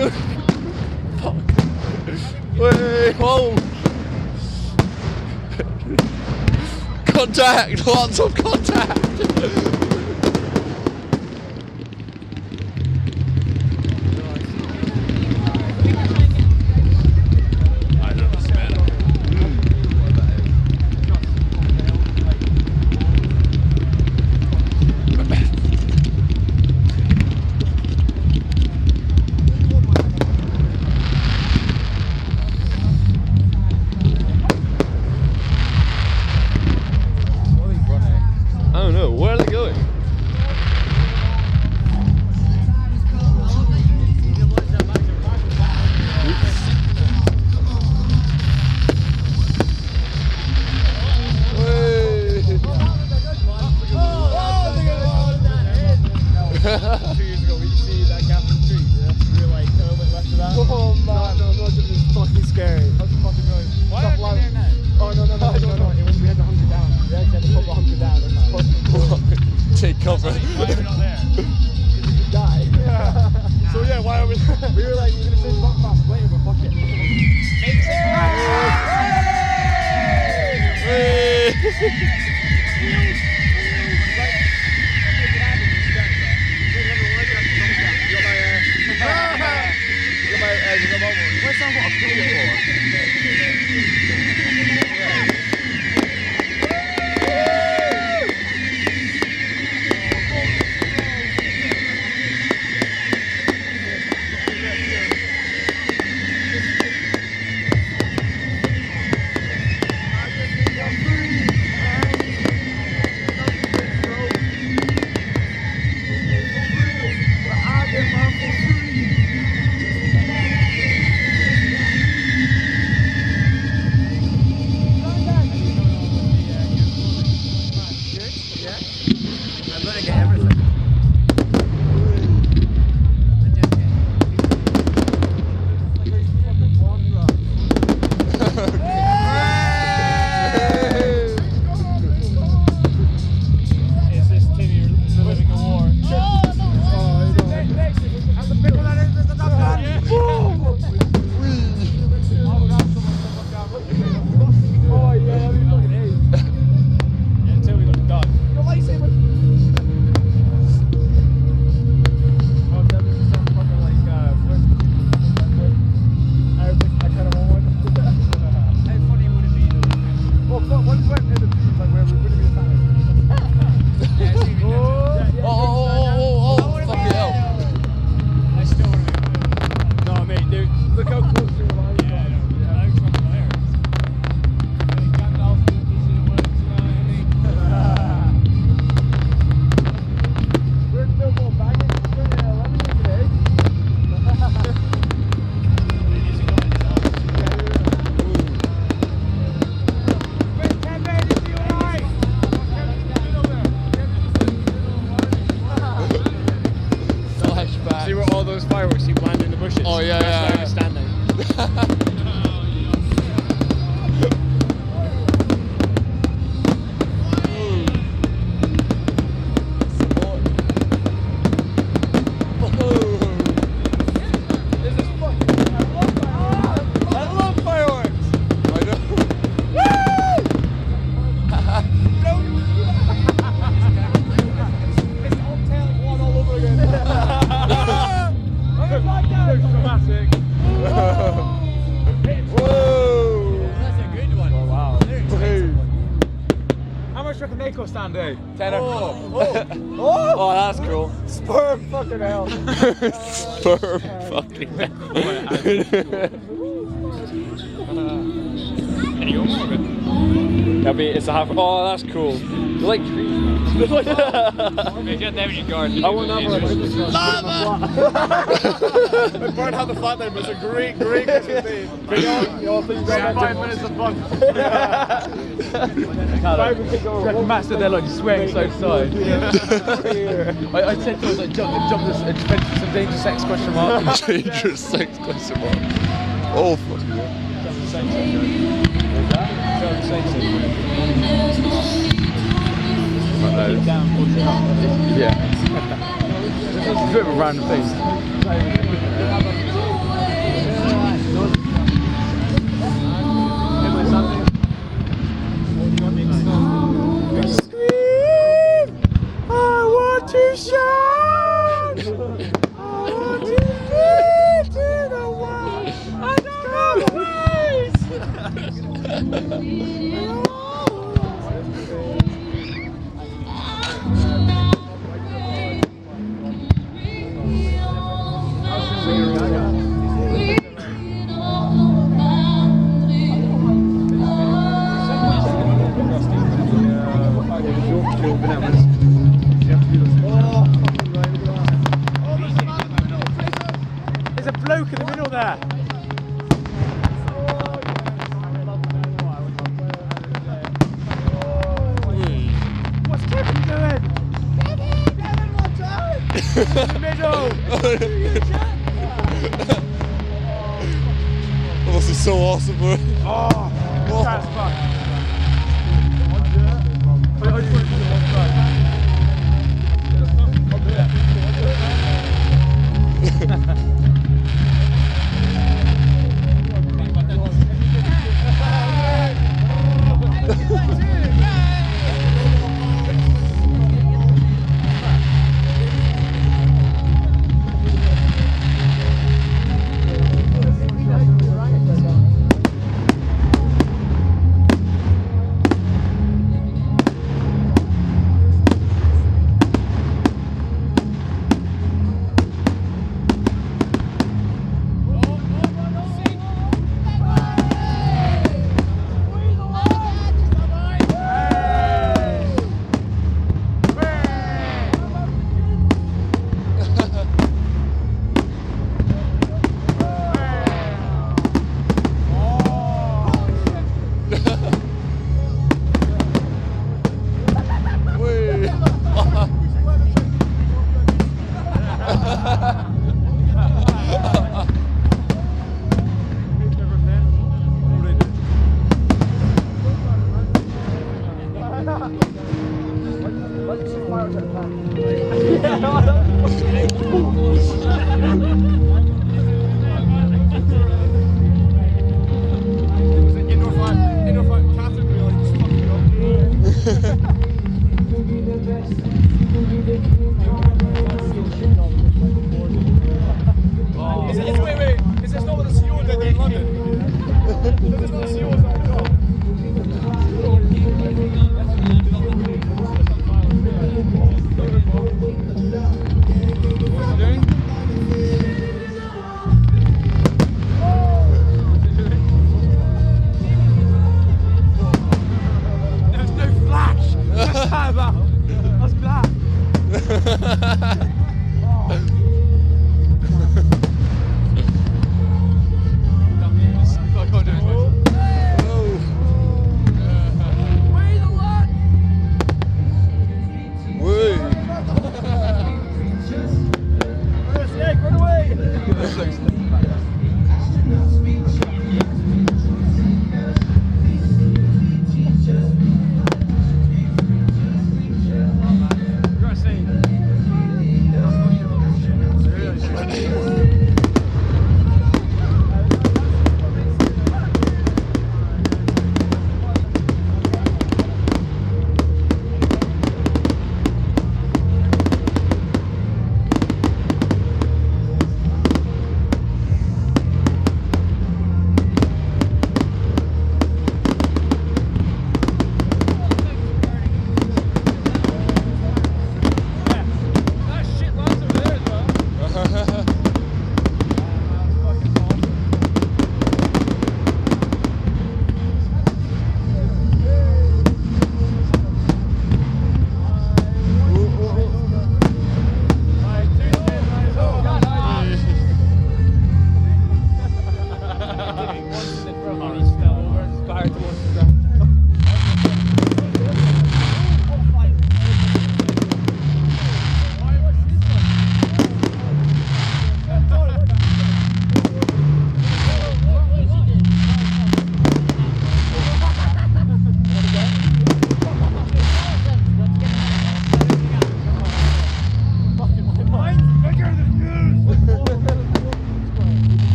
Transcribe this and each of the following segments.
good. Fuck. Wait, whoa. Contact, lots of contact. Dundee. Oh, that's cool. Sperm fucking hell. Sperm fucking hell. It's a half. Oh, that's cool. They're like trees. Get them in your garden. I want that I burned out the flat name, but it's a great Christmas day. Bring on, please. 5 minutes of fun. 5 minutes go. Master, they're like swaying so side. I said to us like jump this adventure, some dangerous sex question mark. Dangerous sex question mark. Oh fuck yeah. Yeah. It's a bit of a random thing. There's a bloke in the middle there. What's Kevin doing? Kevin, what's up? In the middle. That must be so awesome, bro. Oh, that's fun. Is this not what the CEO did in London? Is this not the CEO's on the job? There's no flash! That's about. That's black.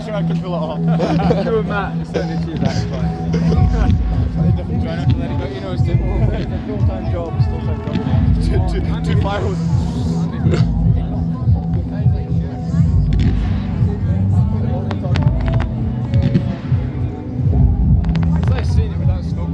sure I can pull it off. You and Matt certainly achieved that. Different trying not to let it go. You know, it's a full-time job. Two fireworks. It's like seeing it without smoke.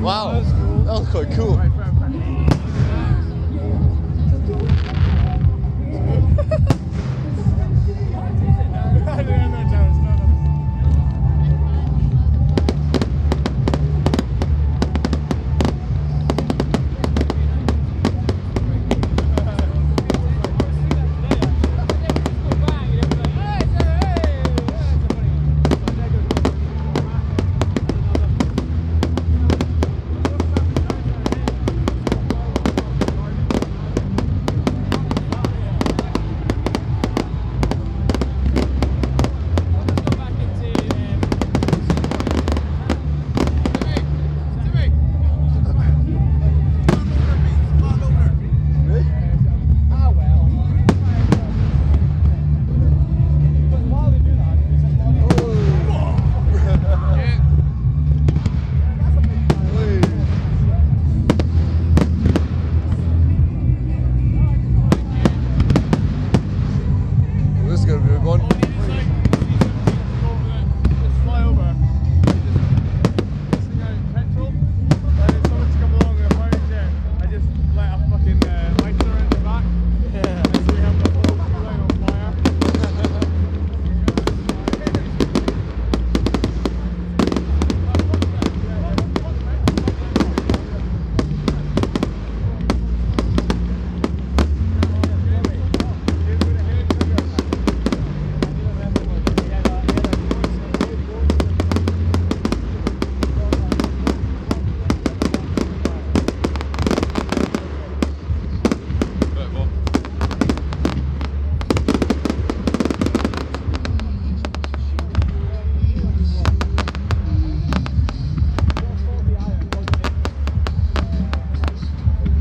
Wow, that was quite cool.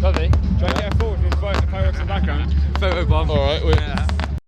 Dundee, try and get a photo with fireworks in the background. Photo bomb. Alright, wait. Yeah.